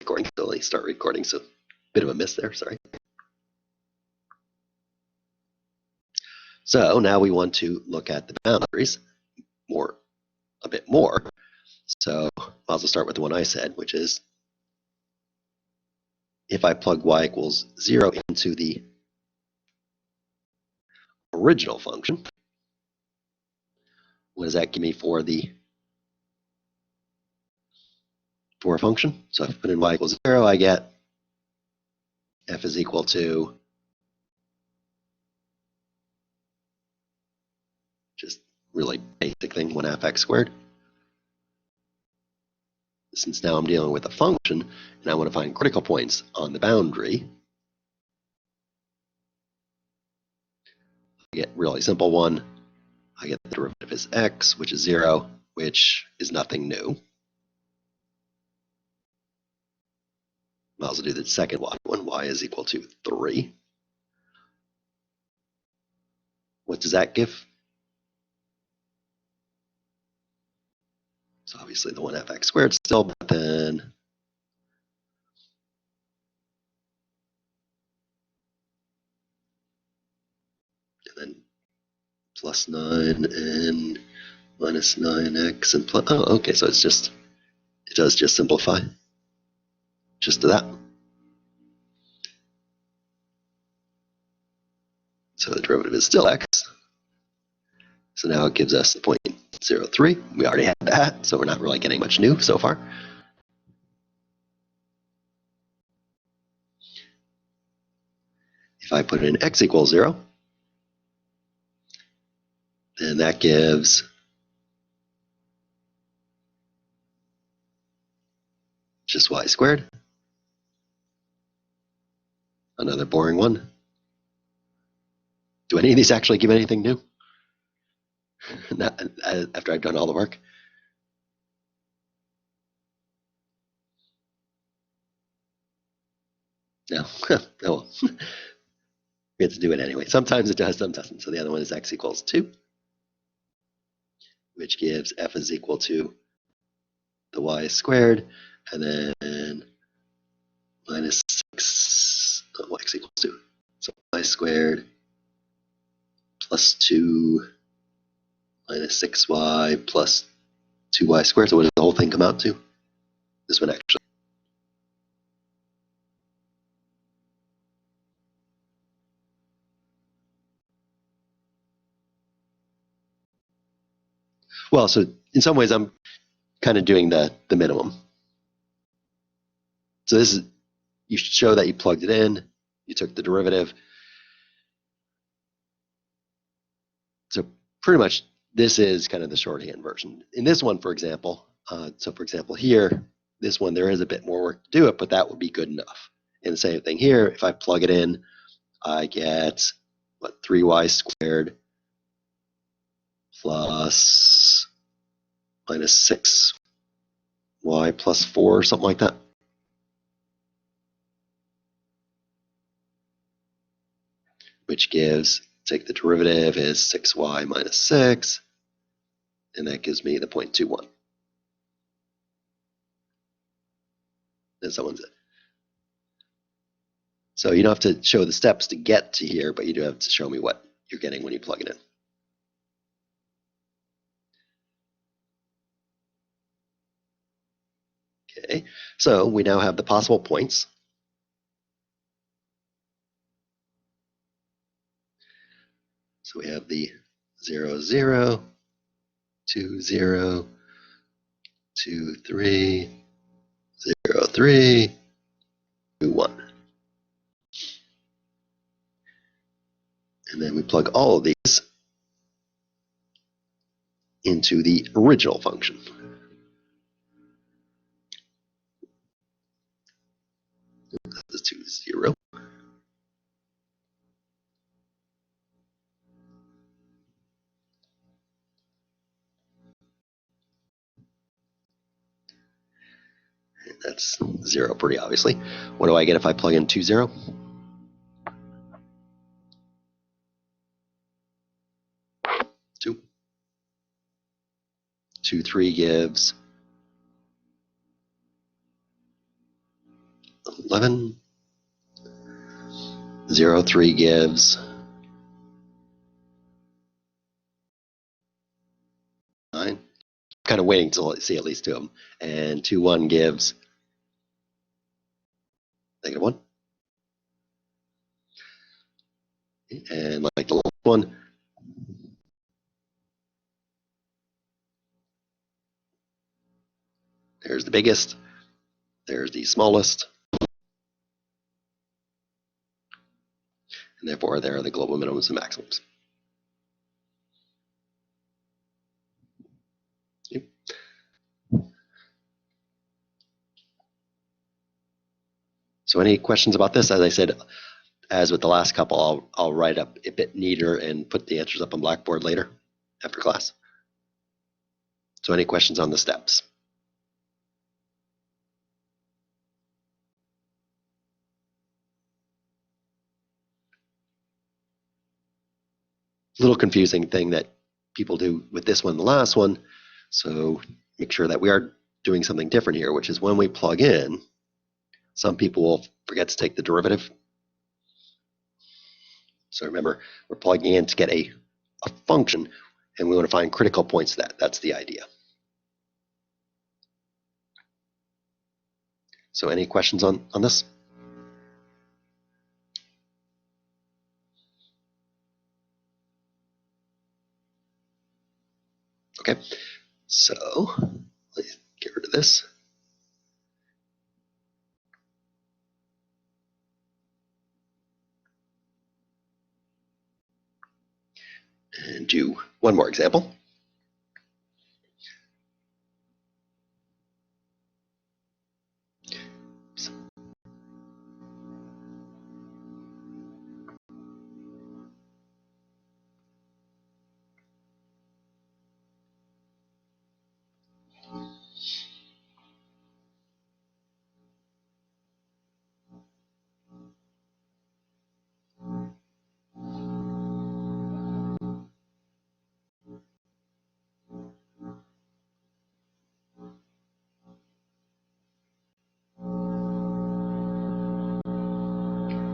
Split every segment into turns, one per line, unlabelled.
recording, so let me start recording. So bit of a miss there, sorry. So now we want to look at the boundaries a bit more. So I'll also start with the one I said, which is if I plug y equals 0 into the original function, what does that give me for a function? So if I put in y equals 0, I get f is equal to just really basic thing, 1/2 x squared. Since now I'm dealing with a function and I want to find critical points on the boundary, I get a really simple one. I get the derivative is x, which is 0, which is nothing new. I'll also do the second one when y is equal to 3. What does that give? So obviously the 1/2 x squared still, but then plus 9 and minus 9x and plus, oh, okay, so it does just simplify just to that. So the derivative is still x. So now it gives us the 0.03. We already had that, so we're not really getting much new so far. If I put in x equals 0, then that gives just y squared. Another boring one. Do any of these actually give anything new? Not, after I've done all the work. No. Oh. We have to do it anyway. Sometimes it does, sometimes it doesn't. So the other one is x equals 2, which gives f is equal to the y squared, and then minus 6, x equals 2. So y squared plus 2 minus 6y plus 2y squared. So what does the whole thing come out to? This one actually. Well, so in some ways I'm kind of doing the minimum. So this is, you should show that you plugged it in, you took the derivative. So pretty much this is kind of the shorthand version. In this one, for example, so for example here, this one there is a bit more work to do it, but that would be good enough. And the same thing here, if I plug it in, I get, 3y squared plus minus 6y plus 4, something like that. Which gives, take the derivative is 6y minus 6, and that gives me the 0.21. And someone said. So you don't have to show the steps to get to here, but you do have to show me what you're getting when you plug it in. Okay, so we now have the possible points. So we have the 0, 0, 2, 0, 2, 3, 0, 3, 2, 1. And then we plug all of these into the original function. That's 2, 0. That's 0 pretty obviously. What do I get if I plug in 2, 0? 2. 2, 3 gives 11. 0, 3 gives 9. Kind of waiting to see at least 2 of them. And 2, 1 gives -1. And like the last one, there's the biggest, there's the smallest, and therefore there are the global minimums and maximums. Yep. So any questions about this? As I said, as with the last couple, I'll write up a bit neater and put the answers up on Blackboard later after class. So any questions on the steps? Little confusing thing that people do with this one, the last one. So make sure that we are doing something different here, which is when we plug in, some people will forget to take the derivative. So remember, we're plugging in to get a function, and we want to find critical points to that. That's the idea. So any questions on this? Okay, so let's get rid of this. And do one more example.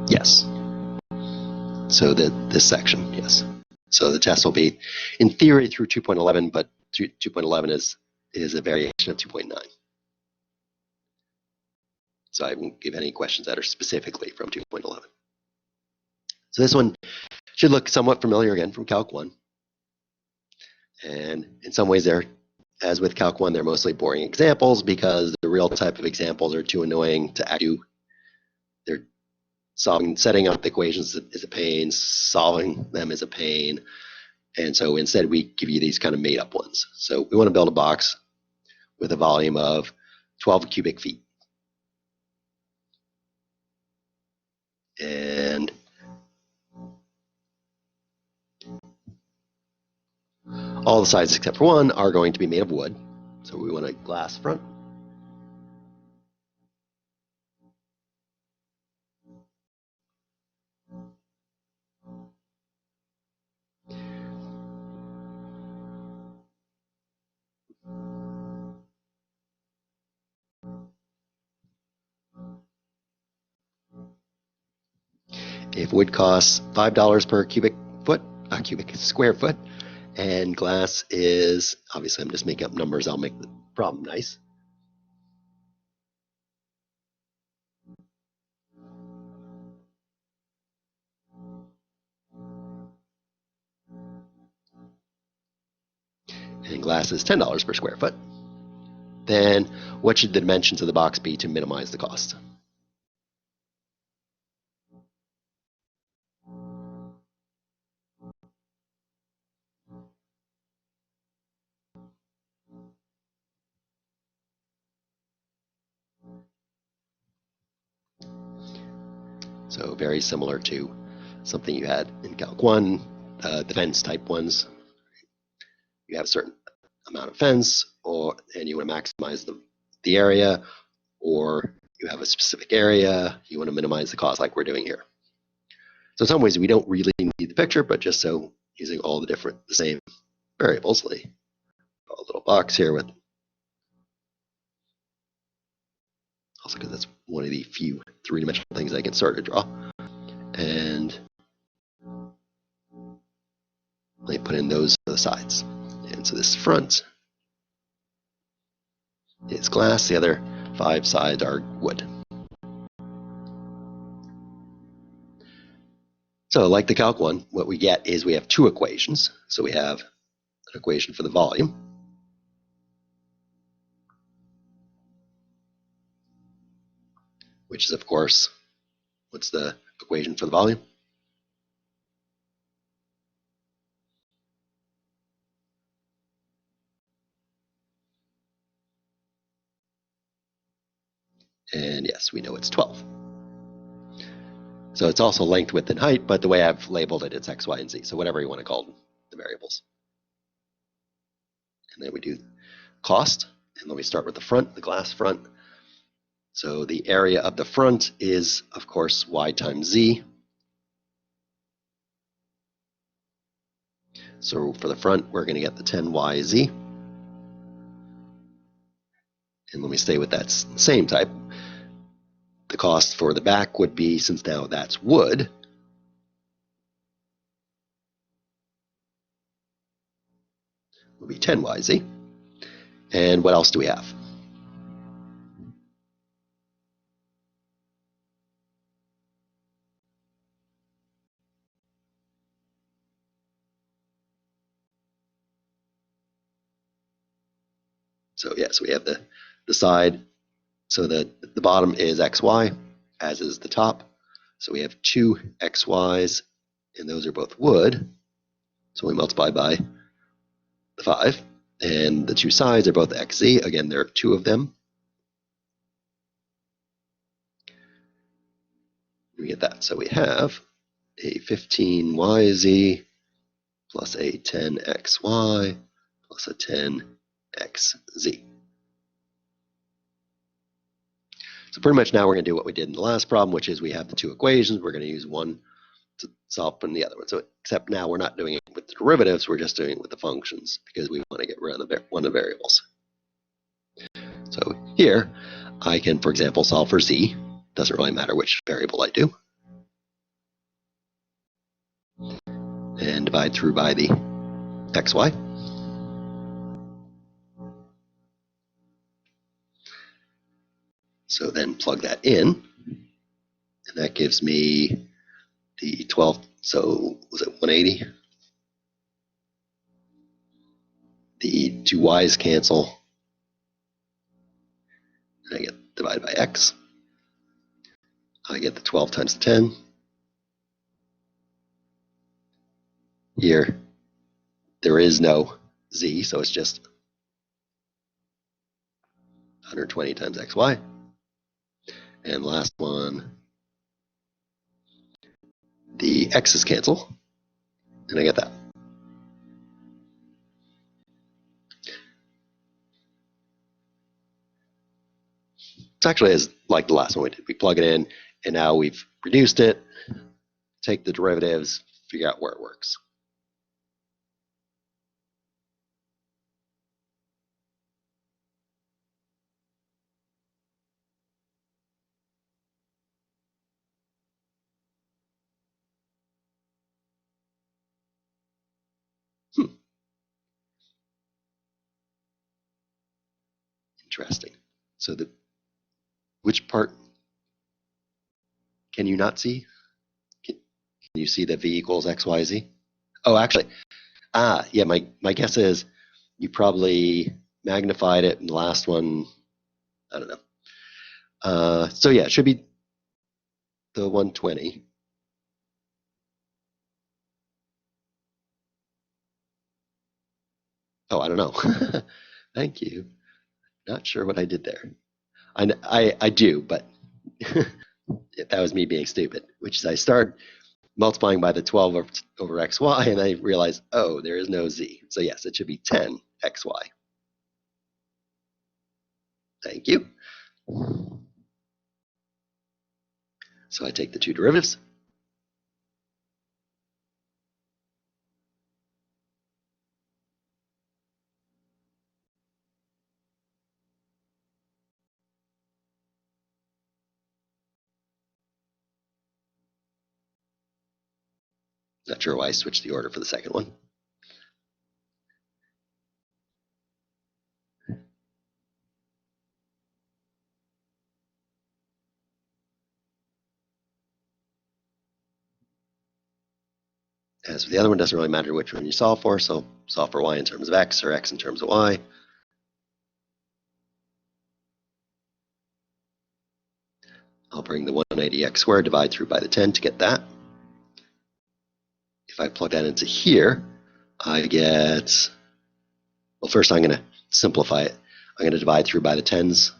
Yes. So this section, yes. So the test will be, in theory, through 2.11, but 2.11 is a variation of 2.9. So I won't give any questions that are specifically from 2.11. So this one should look somewhat familiar again from Calc 1. And in some ways, as with Calc 1, they're mostly boring examples because the real type of examples are too annoying to do. They're setting up the equations is a pain, solving them is a pain. And so instead, we give you these kind of made up ones. So we want to build a box with a volume of 12 cubic feet. And all the sides except for one are going to be made of wood. So we want a glass front. If wood costs $5 per cubic square foot, and glass is, obviously I'm just making up numbers, I'll make the problem nice. And glass is $10 per square foot. Then what should the dimensions of the box be to minimize the cost? So very similar to something you had in Calc 1, the fence type ones. You have a certain amount of fence, and you want to maximize the area, or you have a specific area, you want to minimize the cost like we're doing here. So in some ways we don't really need the picture, but just so using all the same variables, like a little box here with, also because that's one of the few three-dimensional things I can start to draw. And let me put in those for the sides. And so this front is glass, the other 5 sides are wood. So like the Calc 1, what we get is we have 2 equations. So we have an equation for the volume, which is, of course, what's the equation for the volume? And yes, we know it's 12. So it's also length, width, and height, but the way I've labeled it, it's x, y, and z. So whatever you want to call the variables. And then we do cost. And then we start with the front, the glass front. So the area of the front is, of course, y times z. So for the front, we're going to get the 10yz. And let me stay with that same type. The cost for the back would be, since now that's wood, will be 10yz. And what else do we have? So yes, we have the side. So the bottom is xy, as is the top. So we have 2 xy's, and those are both wood. So we multiply by the 5. And the 2 sides are both xz. Again, there are 2 of them. We get that. So we have a 15yz plus a 10xy plus a 10xz. So pretty much now we're going to do what we did in the last problem, which is we have the 2 equations. We're going to use one to solve from the other one. So except now we're not doing it with the derivatives, we're just doing it with the functions because we want to get rid of one of the variables. So here I can, for example, solve for z. Doesn't really matter which variable I do. And divide through by the xy. So then plug that in, and that gives me the 12, so was it 180? The 2 y's cancel, and I get divided by x. I get the 12 times 10. Here, there is no z, so it's just 120 times xy. And last one, the x's cancel, and I get that. It's actually as like the last one we did. We plug it in, and now we've reduced it, take the derivatives, figure out where it works. Interesting. So which part can you not see? Can you see that v equals x, y, z? Oh, actually, yeah, my guess is you probably magnified it in the last one. I don't know. So yeah, it should be the 120. Oh, I don't know. Thank you. Not sure what I did there. I do, but that was me being stupid, which is I start multiplying by the 12 over xy, and I realize, oh, there is no z. So yes, it should be 10 xy. Thank you. So I take the 2 derivatives. Not sure why I switched the order for the second one. As with the other one, doesn't really matter which one you solve for, so solve for y in terms of x or x in terms of y. I'll bring the 180x squared, divide through by the 10 to get that. If I plug that into here, I get, well, first I'm going to simplify it. I'm going to divide through by the 10s,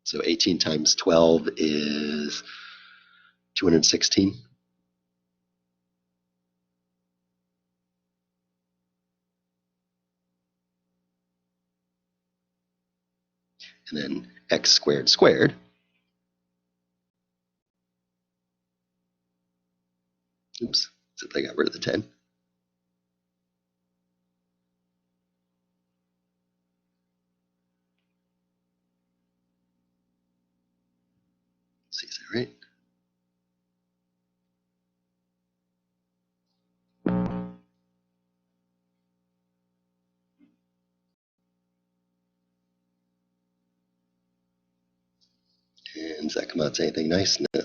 so 18 times 12 is 216. And then x squared squared. Oops, except I got rid of the 10. Let's see, is that right? And does that come out to anything nice? No.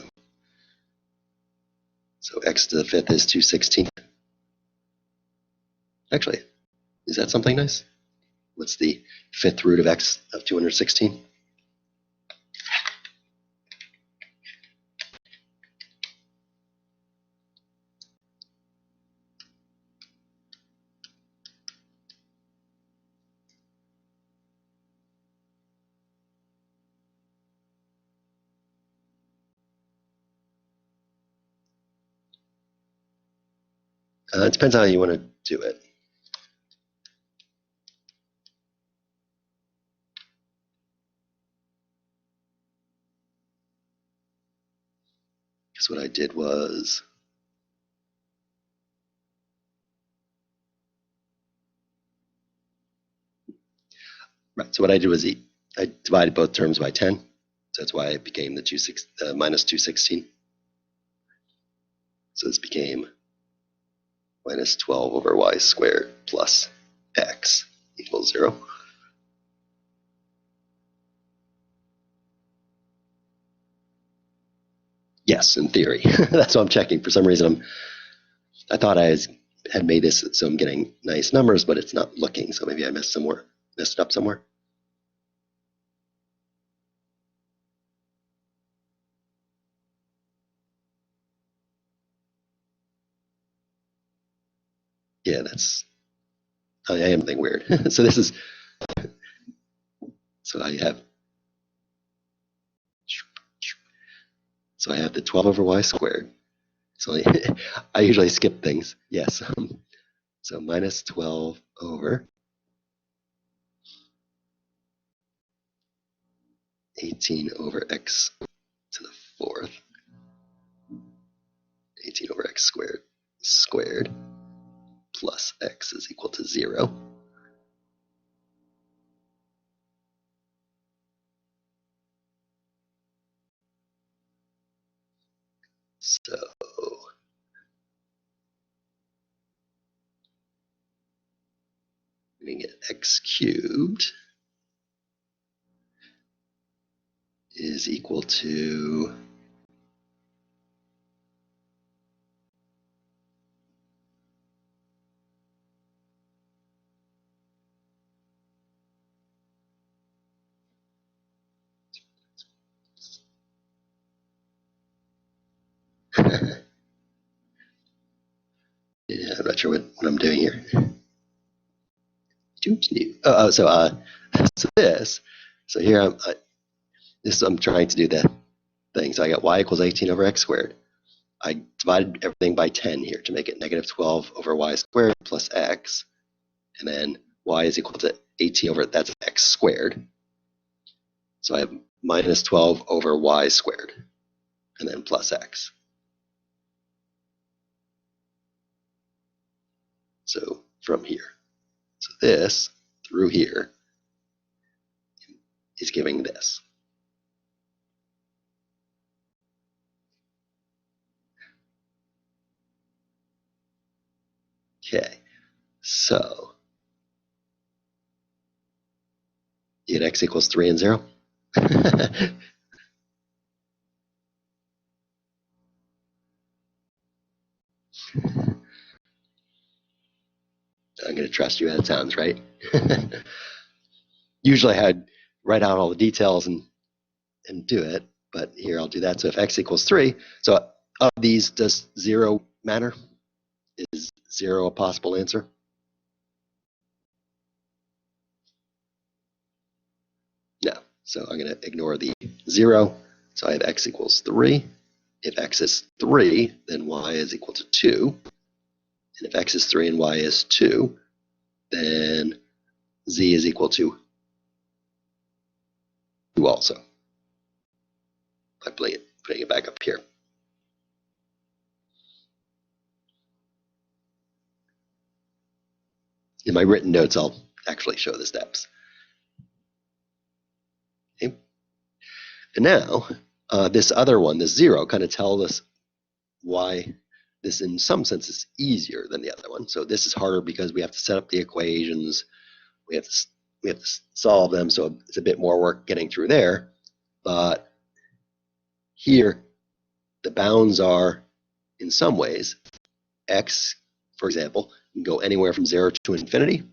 So x to the fifth is 216. Actually, is that something nice? What's the fifth root of x of 216? It depends on how you want to do it. Because what I did was, right, so what I did was I divided both terms by 10. So that's why it became the minus 216. So this became minus 12 over y squared plus x equals 0. Yes, in theory. That's what I'm checking. For some reason, I thought I had made this so I'm getting nice numbers, but it's not looking. So maybe I messed it up somewhere. Yeah, I am being weird. So this is, so I have the 12 over y squared. So I usually skip things. Yes. So minus 12 over 18 over x to the fourth. 18 over x squared plus x is equal to 0. So we get x cubed is equal to yeah, I'm not sure what I'm doing here. So here I'm trying to do the thing. So I got y equals 18 over x squared. I divided everything by 10 here to make it negative 12 over y squared plus x. And then y is equal to 18 over, that's x squared. So I have minus 12 over y squared, and then plus x. So from here. So this through here is giving this. Okay, so you get x equals 3 and 0. I'm going to trust you. That sounds right. Usually I'd write out all the details and do it, but here I'll do that. So if x equals 3, so of these, does 0 matter? Is 0 a possible answer? No. So I'm going to ignore the 0. So I have x equals 3. If x is 3, then y is equal to 2. And if x is 3 and y is 2, then z is equal to 2 also. By putting it back up here. In my written notes, I'll actually show the steps. Okay. And now, this other one, this 0, kind of tells us why this, in some sense, is easier than the other one. So this is harder because we have to set up the equations. We have to solve them, so it's a bit more work getting through there. But here, the bounds are, in some ways, x, for example, can go anywhere from 0 to infinity.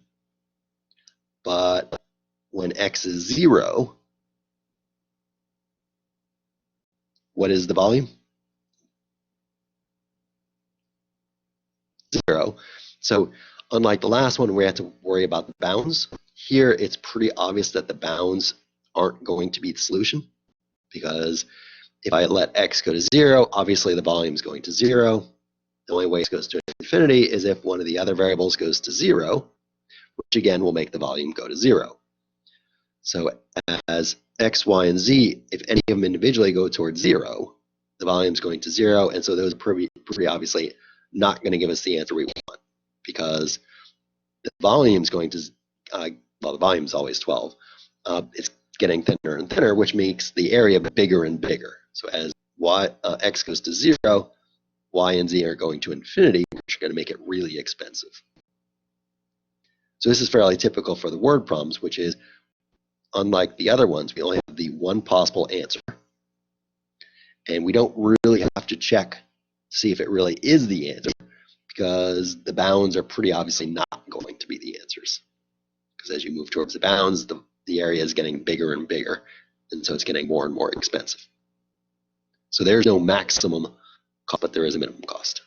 But when x is 0, what is the volume? 0. So unlike the last one where we have to worry about the bounds, here it's pretty obvious that the bounds aren't going to be the solution, because if I let x go to 0, obviously the volume is going to 0. The only way it goes to infinity is if one of the other variables goes to 0, which again will make the volume go to 0. So as x, y, and z, if any of them individually go towards 0, the volume is going to 0, and so those are pretty obviously not going to give us the answer we want, because the volume is going to, well, the volume is always 12. It's getting thinner and thinner, which makes the area bigger and bigger. So as x goes to 0, y and z are going to infinity, which are going to make it really expensive. So this is fairly typical for the word problems, which is, unlike the other ones, we only have the one possible answer. And we don't really have to check to see if it really is the answer, because the bounds are pretty obviously not going to be the answers. Because as you move towards the bounds, the area is getting bigger and bigger, and so it's getting more and more expensive. So there's no maximum cost, but there is a minimum cost.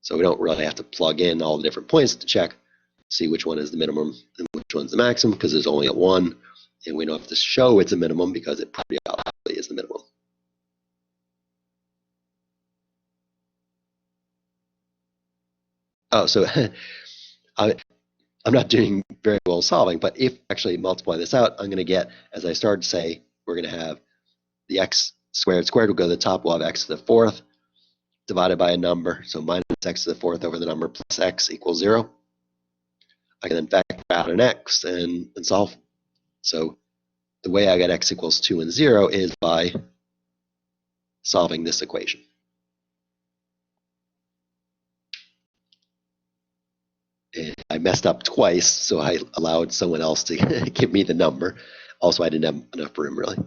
So we don't really have to plug in all the different points to check, see which one is the minimum and which one's the maximum, because there's only a one, and we don't have to show it's a minimum because it pretty obviously is the minimum. Oh, so I'm not doing very well solving, but if I actually multiply this out, I'm going to get, as I started to say, we're going to have the x squared will go to the top. We'll have x to the fourth divided by a number. So minus x to the fourth over the number plus x equals 0. I can then factor out an x and solve. So the way I get x equals 2 and 0 is by solving this equation. And I messed up twice, so I allowed someone else to give me the number. Also, I didn't have enough room, really.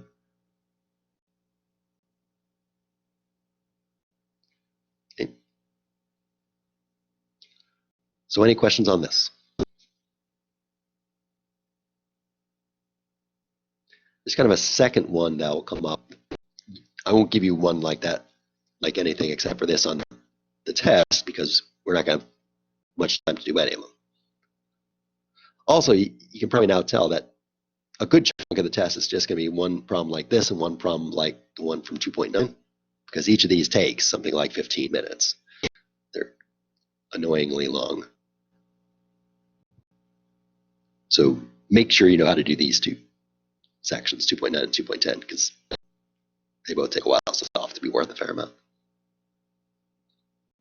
Okay. So any questions on this? There's kind of a second one that will come up. I won't give you one like that, like anything except for this on the test, because we're not going to have much time to do any of them. Also, you can probably now tell that a good chunk of the test is just going to be one problem like this and one problem like the one from 2.9, because each of these takes something like 15 minutes. They're annoyingly long. So make sure you know how to do these two sections, 2.9 and 2.10, because they both take a while, so they'll have to be worth a fair amount.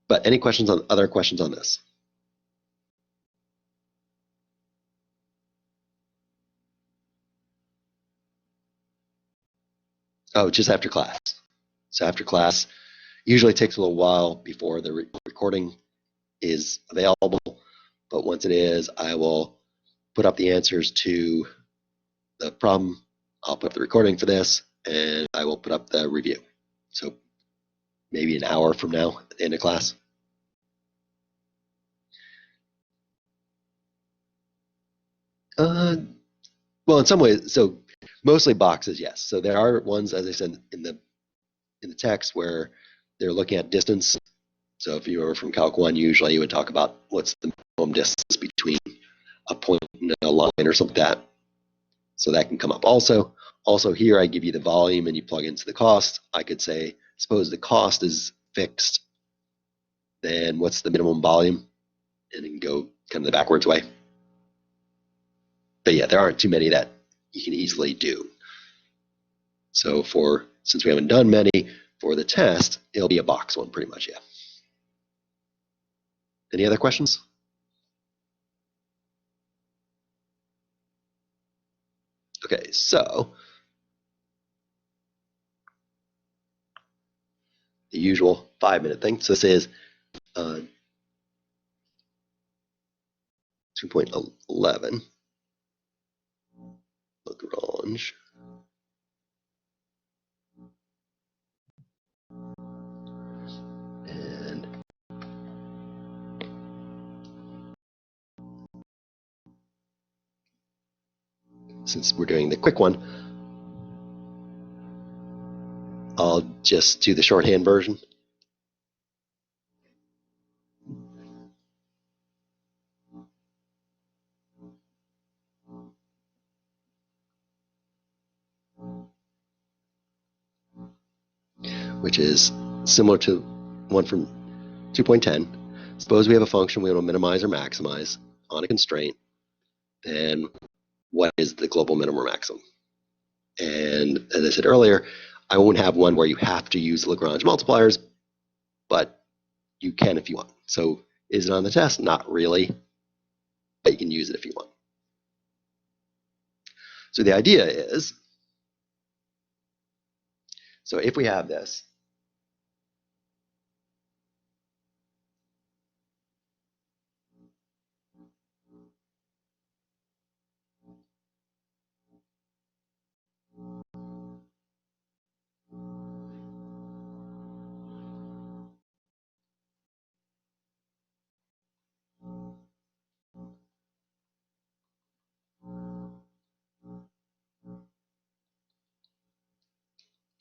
But any questions on other questions on this? Oh, just after class. So after class, usually takes a little while before the recording is available, but once it is, I will put up the answers to the problem. I'll put up the recording for this, and I will put up the review. So maybe an hour from now at the end of class. Well, in some ways, so mostly boxes, yes. So there are ones, as I said, in the text where they're looking at distance. So if you were from Calc 1, usually you would talk about what's the minimum distance between a point and a line or something like that. So that can come up also. Also here, I give you the volume and you plug into the cost. I could say, suppose the cost is fixed, then what's the minimum volume? And then go kind of the backwards way. But yeah, there aren't too many that you can easily do. So since we haven't done many, for the test, it'll be a box one pretty much, yeah. Any other questions? Okay, so the usual 5-minute thing. So this is 2.11 Lagrange. And since we're doing the quick one, I'll just do the shorthand version. Which is similar to one from 2.10. Suppose we have a function we want to minimize or maximize on a constraint, then what is the global minimum or maximum? And as I said earlier, I won't have one where you have to use Lagrange multipliers, but you can if you want. So is it on the test? Not really, but you can use it if you want. So the idea is, so if we have this,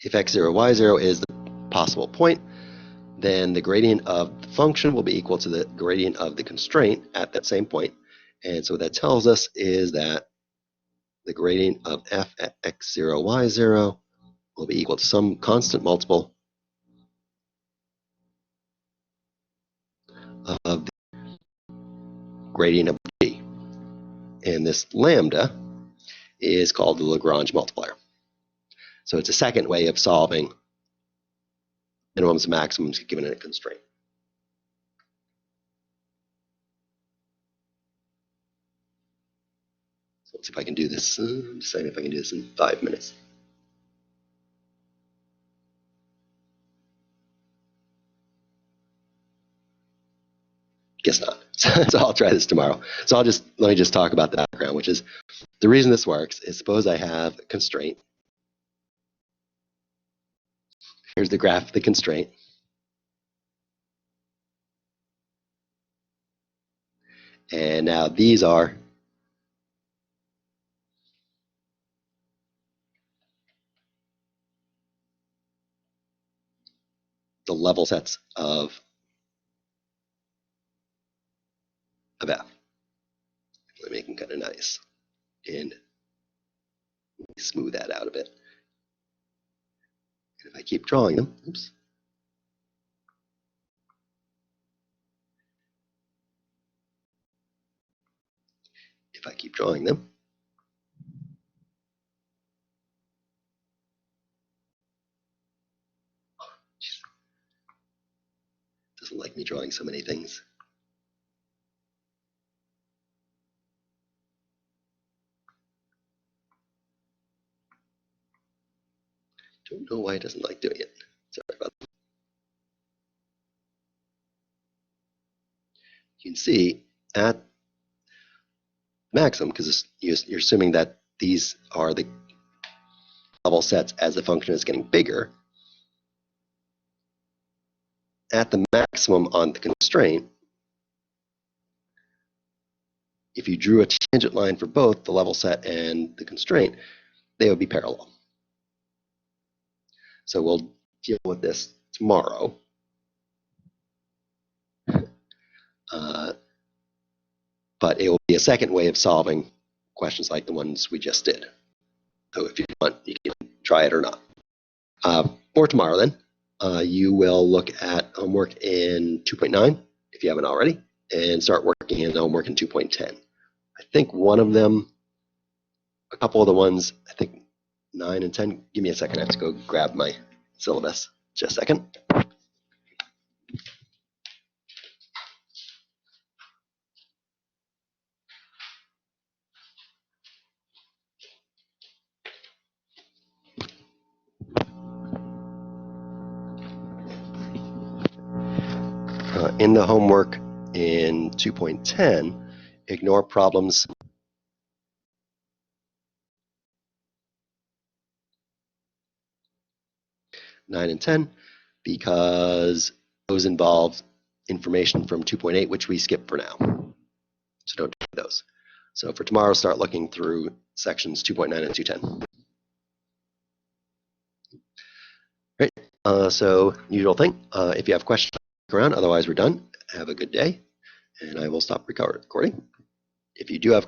if x0, y0 is the possible point, then the gradient of the function will be equal to the gradient of the constraint at that same point. And so what that tells us is that the gradient of f at x0, y0 will be equal to some constant multiple of the gradient of g. And this lambda is called the Lagrange multiplier. So it's a second way of solving minimums and maximums given a constraint. So let's see if I can do this. Decide if I can do this in 5 minutes. Guess not. So I'll try this tomorrow. So let me just talk about the background, which is the reason this works is suppose I have a constraint. Here's the graph of the constraint. And now these are the level sets of F. Let me make them kind of nice. And smooth that out a bit. And if I keep drawing them, oops. If I keep drawing them, doesn't like me drawing so many things. Don't know why it doesn't like doing it. Sorry about that. see at maximum, because you're assuming that these are the level sets as the function is getting bigger, at the maximum on the constraint, if you drew a tangent line for both the level set and the constraint, they would be parallel. So we'll deal with this tomorrow. But it will be a second way of solving questions like the ones we just did. So if you want, you can try it or not. For tomorrow then, you will look at homework in 2.9, if you haven't already, and start working in homework in 2.10. I think one of them, a couple of the ones, I think 9 and 10, give me a second, I have to go grab my syllabus. Just a second. In the homework in 2.10, ignore problems 9 and 10 because those involve information from 2.8, which we skip for now. So don't do those. So for tomorrow, start looking through sections 2.9 and 2.10. Great. So usual thing, if you have questions, stick around. Otherwise, we're done. Have a good day, and I will stop recording. If you do have